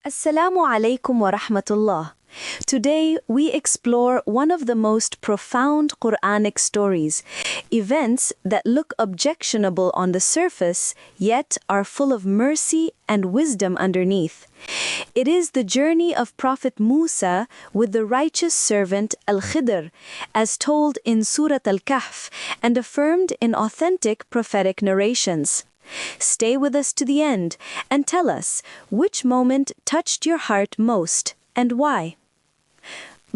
Assalamu alaikum wa rahmatullah. Today we explore one of the most profound Quranic stories, events that look objectionable on the surface, yet are full of mercy and wisdom underneath. It is the journey of Prophet Musa with the righteous servant Al Khidr, as told in Surah Al Kahf and affirmed in authentic prophetic narrations. Stay with us to the end and tell us which moment touched your heart most and why.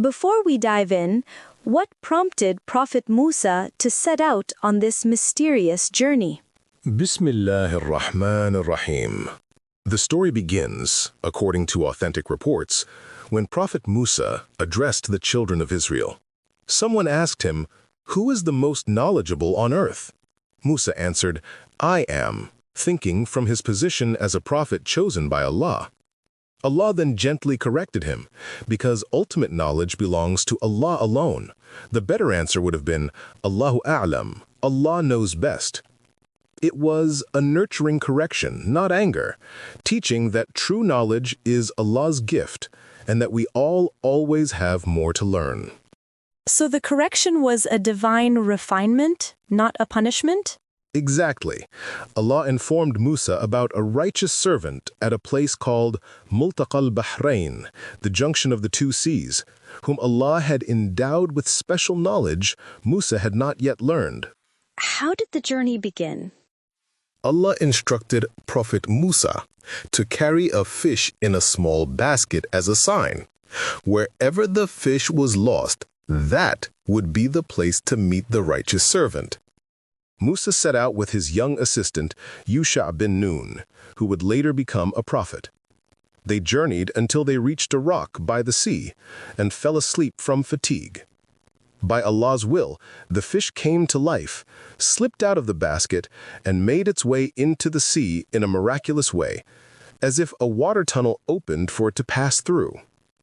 Before we dive in, what prompted Prophet Musa to set out on this mysterious journey? Bismillah ar-Rahman ar-Rahim. The story begins, according to authentic reports, when Prophet Musa addressed the children of Israel. Someone asked him, "Who is the most knowledgeable on earth?" Musa answered, "I am," thinking from his position as a prophet chosen by Allah. Allah then gently corrected him, because ultimate knowledge belongs to Allah alone. The better answer would have been, Allahu A'lam, Allah knows best. It was a nurturing correction, not anger, teaching that true knowledge is Allah's gift, and that we all always have more to learn. So the correction was a divine refinement, not a punishment? Exactly. Allah informed Musa about a righteous servant at a place called Multaqa al-Bahrain, the junction of the two seas, whom Allah had endowed with special knowledge Musa had not yet learned. How did the journey begin? Allah instructed Prophet Musa to carry a fish in a small basket as a sign. Wherever the fish was lost, that would be the place to meet the righteous servant. Musa set out with his young assistant, Yusha bin Nun, who would later become a prophet. They journeyed until they reached a rock by the sea and fell asleep from fatigue. By Allah's will, the fish came to life, slipped out of the basket, and made its way into the sea in a miraculous way, as if a water tunnel opened for it to pass through.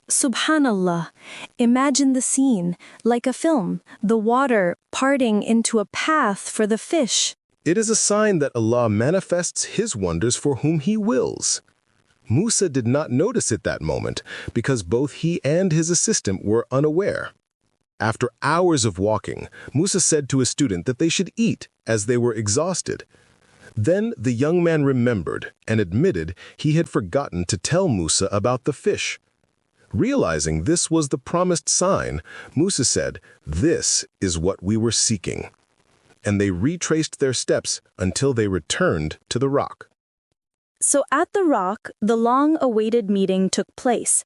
Subhanallah, imagine the scene, like a film, the water parting into a path for the fish. It is a sign that Allah manifests His wonders for whom He wills. Musa did not notice it that moment because both he and his assistant were unaware. After hours of walking, Musa said to his student that they should eat as they were exhausted. Then the young man remembered and admitted he had forgotten to tell Musa about the fish. Realizing this was the promised sign, Musa said, "This is what we were seeking." And they retraced their steps until they returned to the rock. So at the rock, the long-awaited meeting took place.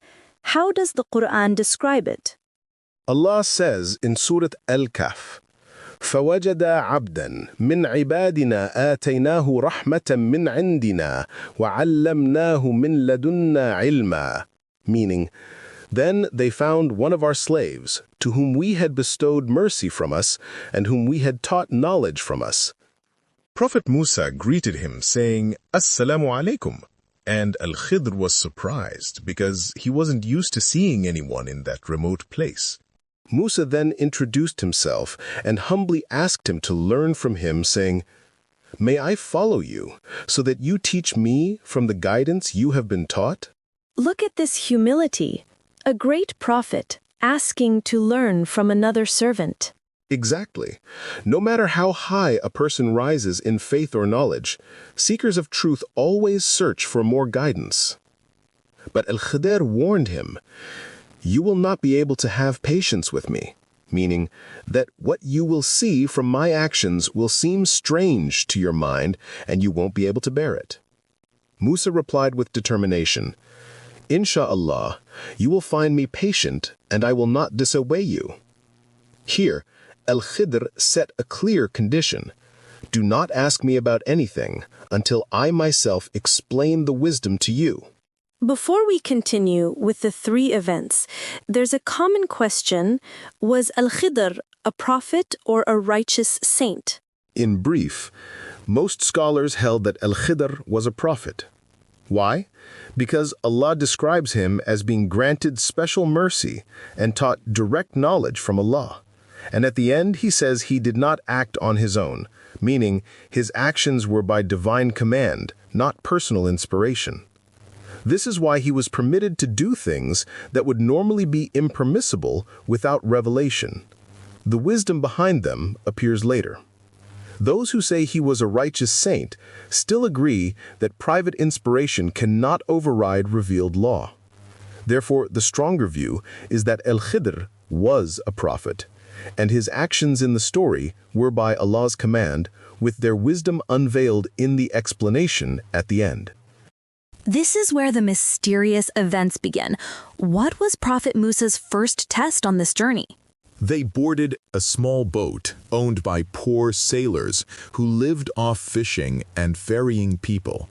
How does the Quran describe it? Allah says in Surah Al Kahf, فَوَجَدَا عَبْدًا مِنْ عِبَادِنَا آتَيْنَاهُ رَحْمَةً مِنْ عِنْدِنَا وَعَلَّمْنَاهُ مِنْ لَدُنَّا عِلْمًا, meaning, then they found one of our slaves, to whom we had bestowed mercy from us, and whom we had taught knowledge from us. Prophet Musa greeted him, saying, "Assalamu alaikum," and Al Khidr was surprised, because he wasn't used to seeing anyone in that remote place. Musa then introduced himself and humbly asked him to learn from him, saying, "May I follow you, so that you teach me from the guidance you have been taught?" Look at this humility, a great prophet asking to learn from another servant. Exactly. No matter how high a person rises in faith or knowledge, seekers of truth always search for more guidance. But Al Khidr warned him, "You will not be able to have patience with me," meaning that what you will see from my actions will seem strange to your mind and you won't be able to bear it. Musa replied with determination, "Insha'Allah, you will find me patient and I will not disobey you." Here, Al Khidr set a clear condition. Do not ask me about anything until I myself explain the wisdom to you. Before we continue with the three events, there's a common question: was Al Khidr a prophet or a righteous saint? In brief, most scholars held that Al Khidr was a prophet. Why? Because Allah describes him as being granted special mercy and taught direct knowledge from Allah. And at the end, he says he did not act on his own, meaning his actions were by divine command, not personal inspiration. This is why he was permitted to do things that would normally be impermissible without revelation. The wisdom behind them appears later. Those who say he was a righteous saint still agree that private inspiration cannot override revealed law. Therefore, the stronger view is that Al-Khidr was a prophet, and his actions in the story were by Allah's command, with their wisdom unveiled in the explanation at the end. This is where the mysterious events begin. What was Prophet Musa's first test on this journey? They boarded a small boat owned by poor sailors who lived off fishing and ferrying people.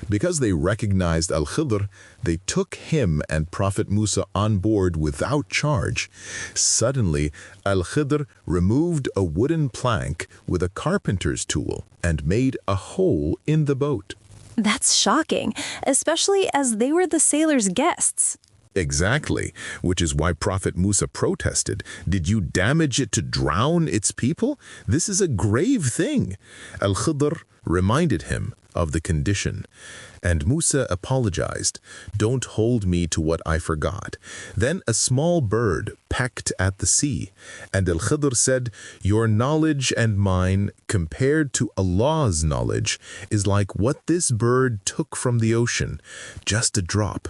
Because they recognized Al-Khidr, they took him and Prophet Musa on board without charge. Suddenly, Al-Khidr removed a wooden plank with a carpenter's tool and made a hole in the boat. That's shocking, especially as they were the sailors' guests. Exactly, which is why Prophet Musa protested. Did you damage it to drown its people? This is a grave thing. Al-Khidr reminded him of the condition, and Musa apologized. Don't hold me to what I forgot. Then a small bird pecked at the sea, and Al-Khidr said, your knowledge and mine compared to Allah's knowledge is like what this bird took from the ocean, just a drop.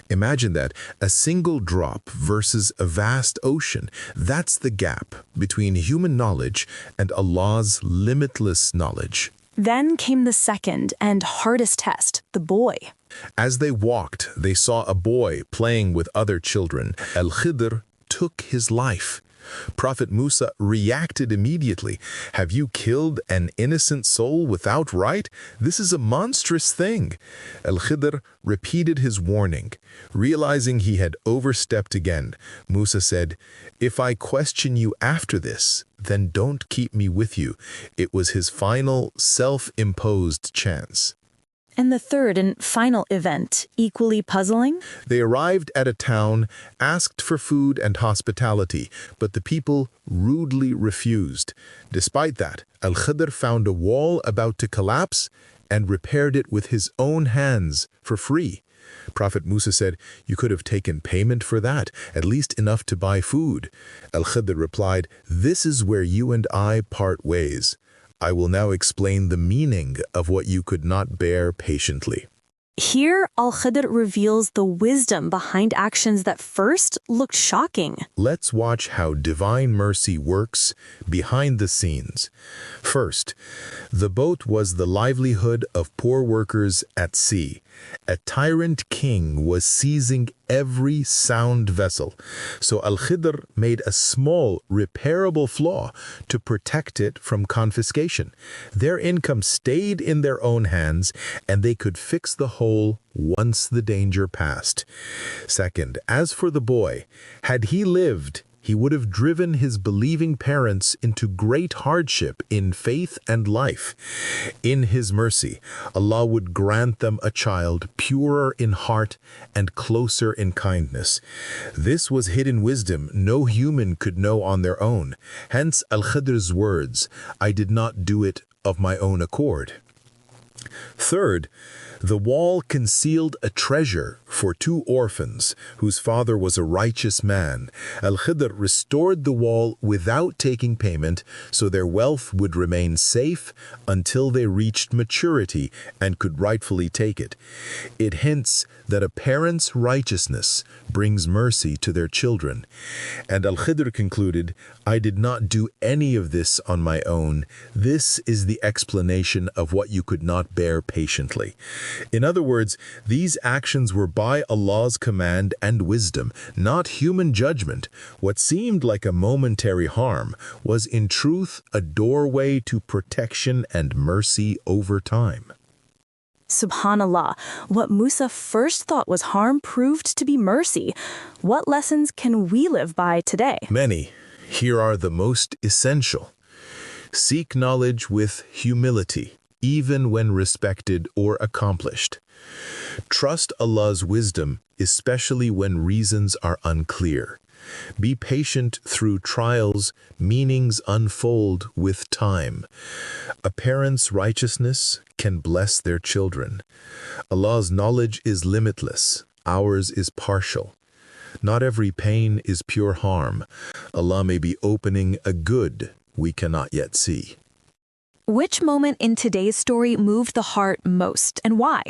Imagine that, a single drop versus a vast ocean. That's the gap between human knowledge and Allah's limitless knowledge. Then came the second and hardest test, the boy. As they walked, they saw a boy playing with other children. Al-Khidr took his life. Prophet Musa reacted immediately. Have you killed an innocent soul without right? This is a monstrous thing. Al-Khidr repeated his warning. Realizing he had overstepped again, Musa said, if I question you after this, then don't keep me with you. It was his final, self-imposed chance. And the third and final event, equally puzzling? They arrived at a town, asked for food and hospitality, but the people rudely refused. Despite that, Al-Khidr found a wall about to collapse and repaired it with his own hands for free. Prophet Musa said, you could have taken payment for that, at least enough to buy food. Al-Khidr replied, this is where you and I part ways. I will now explain the meaning of what you could not bear patiently. Here, Al-Khidr reveals the wisdom behind actions that first looked shocking. Let's watch how divine mercy works behind the scenes. First, the boat was the livelihood of poor workers at sea. A tyrant king was seizing every sound vessel, so Al-Khidr made a small, repairable flaw to protect it from confiscation. Their income stayed in their own hands, and they could fix the hole once the danger passed. Second, as for the boy, had he lived, he would have driven his believing parents into great hardship in faith and life. In his mercy, Allah would grant them a child purer in heart and closer in kindness. This was hidden wisdom no human could know on their own. Hence Al-Khidr's words, I did not do it of my own accord. Third, the wall concealed a treasure for two orphans whose father was a righteous man. Al-Khidr restored the wall without taking payment, so their wealth would remain safe until they reached maturity and could rightfully take it. It hints that a parent's righteousness brings mercy to their children. And Al-Khidr concluded, I did not do any of this on my own. This is the explanation of what you could not bear patiently. In other words, these actions were by Allah's command and wisdom, not human judgment. What seemed like a momentary harm was in truth a doorway to protection and mercy over time. Subhanallah, what Musa first thought was harm proved to be mercy. What lessons can we live by today? Many. Here are the most essential. Seek knowledge with humility, even when respected or accomplished. Trust Allah's wisdom, especially when reasons are unclear. Be patient through trials, meanings unfold with time. A parent's righteousness can bless their children. Allah's knowledge is limitless, ours is partial. Not every pain is pure harm. Allah may be opening a good we cannot yet see. Which moment in today's story moved the heart most, and why?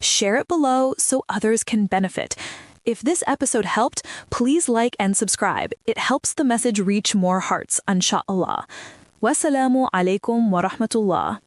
Share it below so others can benefit. If this episode helped, please like and subscribe. It helps the message reach more hearts, inshallah. Wassalamu alaikum wa rahmatullah.